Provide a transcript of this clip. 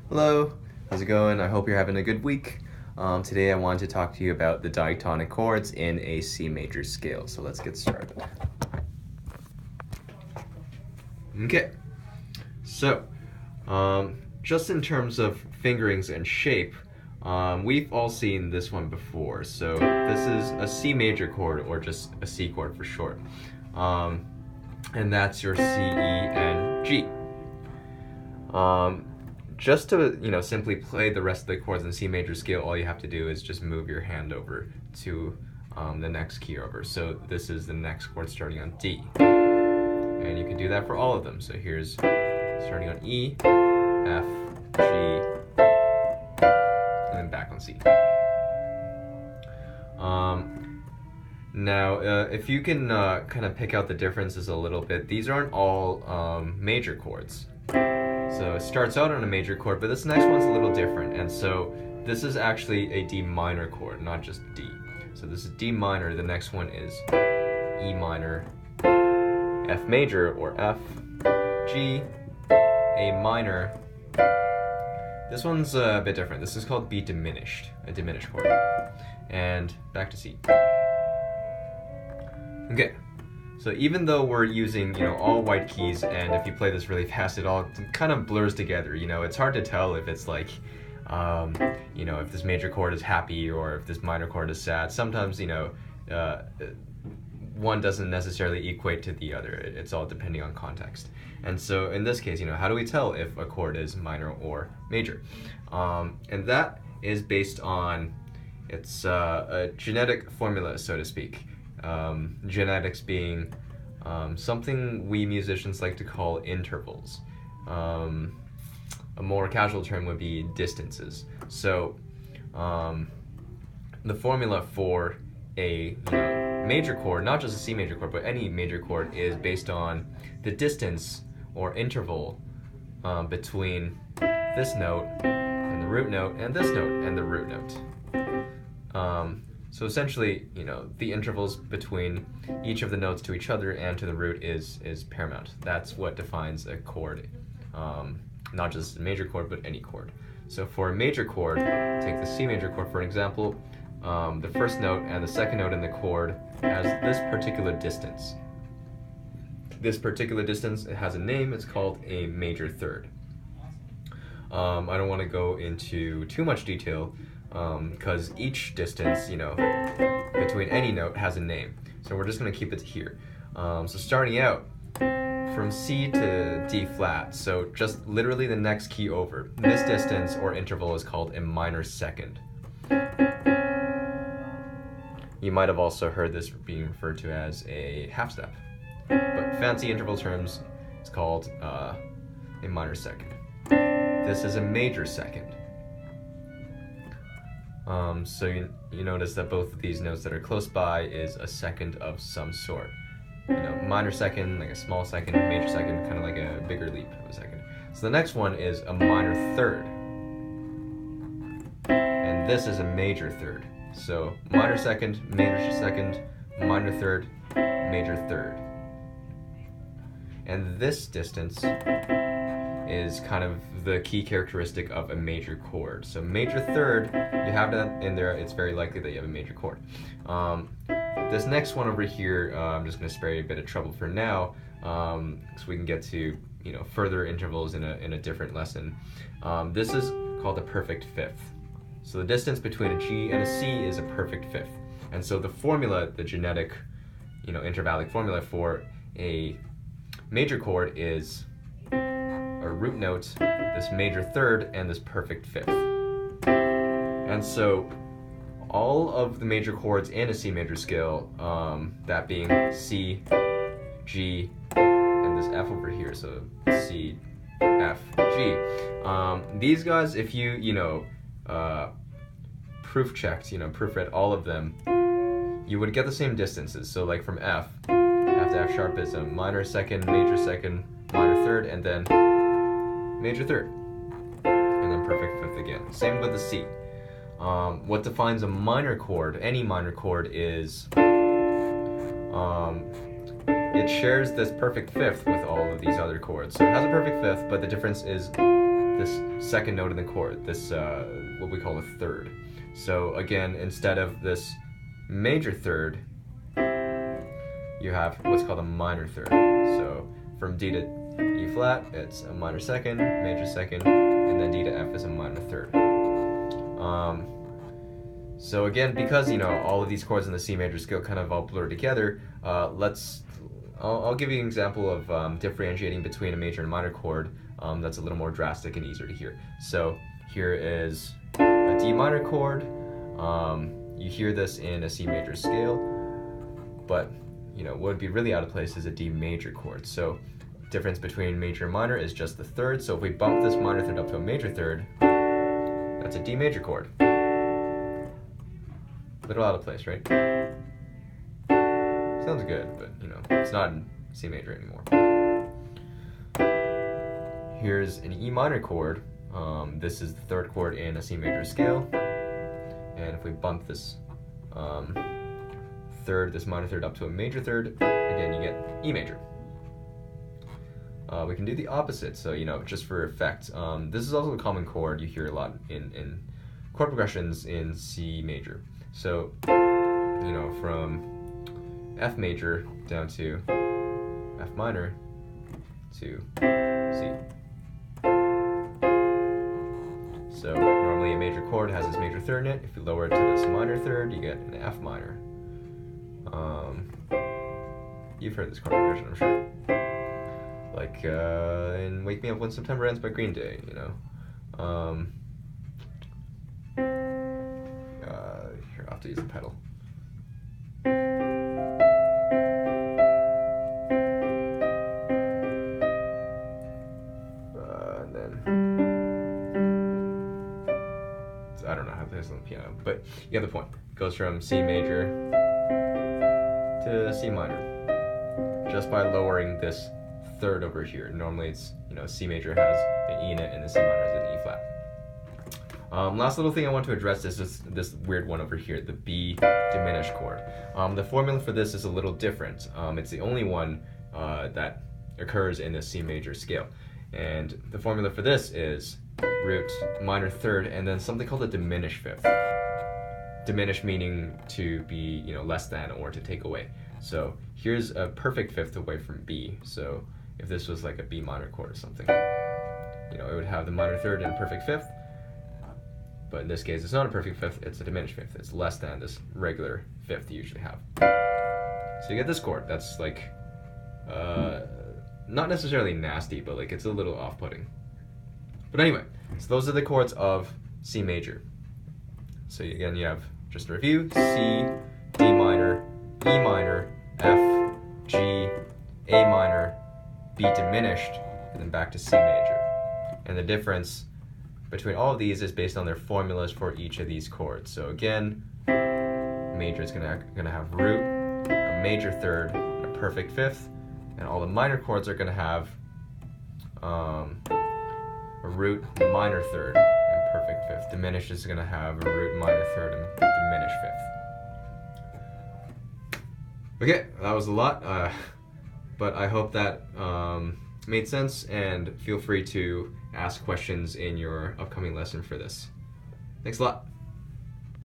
Hello, how's it going? I hope you're having a good week. Today I wanted to talk to you about the diatonic chords in a C major scale. So let's get started. Okay, so just in terms of fingerings and shape, we've all seen this one before. So this is a C major chord, or just a C chord for short. And that's your C, E, and G. Just to simply play the rest of the chords in C major scale, all you have to do is just move your hand over to the next key over. So this is the next chord starting on D, and you can do that for all of them. So here's starting on E, F, G, and then back on C. Now, if you can kind of pick out the differences a little bit, these aren't all major chords. So it starts out on a major chord, but this next one's a little different. And so this is actually a D minor chord, not just D. So this is D minor, the next one is E minor, F major, or F, G, A minor. This one's a bit different. This is called B diminished, a diminished chord. And back to C. Okay. So even though we're using, all white keys, and if you play this really fast, it all kind of blurs together. It's hard to tell if it's like, if this major chord is happy or if this minor chord is sad. Sometimes, one doesn't necessarily equate to the other. It's all depending on context. And so in this case, how do we tell if a chord is minor or major? And that is based on it's a genetic formula, so to speak. Genetics being something we musicians like to call intervals. A more casual term would be distances. So the formula for a major chord, not just a C major chord, but any major chord, is based on the distance or interval between this note and the root note, and this note and the root note. So essentially, the intervals between each of the notes to each other and to the root is paramount. That's what defines a chord, not just a major chord, but any chord. So for a major chord, take the C major chord for an example, the first note and the second note in the chord has this particular distance. This particular distance, it has a name, it's called a major third. I don't want to go into too much detail, because each distance, between any note has a name. So we're just going to keep it here. So starting out from C to D flat, so just literally the next key over, this distance or interval is called a minor second. You might have also heard this being referred to as a half step, but fancy interval terms, it's called a minor second. This is a major second. So you notice that both of these notes that are close by is a second of some sort. Minor second, like a small second, major second, kind of like a bigger leap of a second. So the next one is a minor third. And this is a major third. So minor second, minor third, major third. And this distance is kind of the key characteristic of a major chord. So major third, you have that in there, it's very likely that you have a major chord. This next one over here, I'm just going to spare you a bit of trouble for now, so we can get to further intervals in a different lesson. This is called a perfect fifth. So the distance between a G and a C is a perfect fifth. And so the formula, the genetic, intervallic formula for a major chord is a root note, this major third, and this perfect fifth. And so all of the major chords in a C major scale, that being C, G, and this F over here, so C, F, G. These guys, if you, proof checked, proofread all of them, you would get the same distances. So like from F to F sharp is a minor second, minor third, and then major third, and then perfect fifth again. Same with the C. What defines a minor chord, any minor chord, is it shares this perfect fifth with all of these other chords. So it has a perfect fifth, but the difference is this second note in the chord, this what we call a third. So again, instead of this major third, you have what's called a minor third. So from D to E flat, it's a minor second, major second, and then D to F is a minor third. So again, because all of these chords in the C major scale kind of all blur together, I'll give you an example of differentiating between a major and minor chord that's a little more drastic and easier to hear. So here is a D minor chord. You hear this in a C major scale, but what would be really out of place is a D major chord. So difference between major and minor is just the third. So if we bump this minor third up to a major third, that's a D major chord. A little out of place, right? Sounds good, but it's not in C major anymore. Here's an E minor chord. This is the third chord in a C major scale. And if we bump this this minor third up to a major third, again you get E major. We can do the opposite, so just for effect. This is also a common chord you hear a lot in chord progressions in C major. So from F major down to F minor to C. So normally a major chord has this major third in it. If you lower it to this minor third, you get an F minor. You've heard this chord progression, I'm sure. Like in Wake Me Up When September Ends by Green Day, Here, I'll have to use the pedal. And then I don't know how to play this on the piano, but you get the point. It goes from C major to C minor just by lowering this third over here. Normally it's, C major has an E in it and the C minor has an E flat. Last little thing I want to address is this weird one over here, the B diminished chord. The formula for this is a little different. It's the only one that occurs in the C major scale. And the formula for this is root, minor third, and then something called a diminished fifth. Diminished meaning to be, less than or to take away. So here's a perfect fifth away from B. So if this was like a B minor chord or something, it would have the minor third and a perfect fifth. But in this case, it's not a perfect fifth, it's a diminished fifth. It's less than this regular fifth you usually have. So you get this chord. That's like, not necessarily nasty, but like it's a little off-putting. But anyway, so those are the chords of C major. So again, you have, just a review, C, D minor, E minor, F, G, A minor, B diminished, and then back to C major. And the difference between all of these is based on their formulas for each of these chords. So again, major is gonna have root, a major third, and a perfect fifth, and all the minor chords are gonna have a root, minor third, and perfect fifth. Diminished is gonna have a root, minor third, and diminished fifth. Okay, that was a lot, but I hope that made sense, and feel free to ask questions in your upcoming lesson for this. Thanks a lot.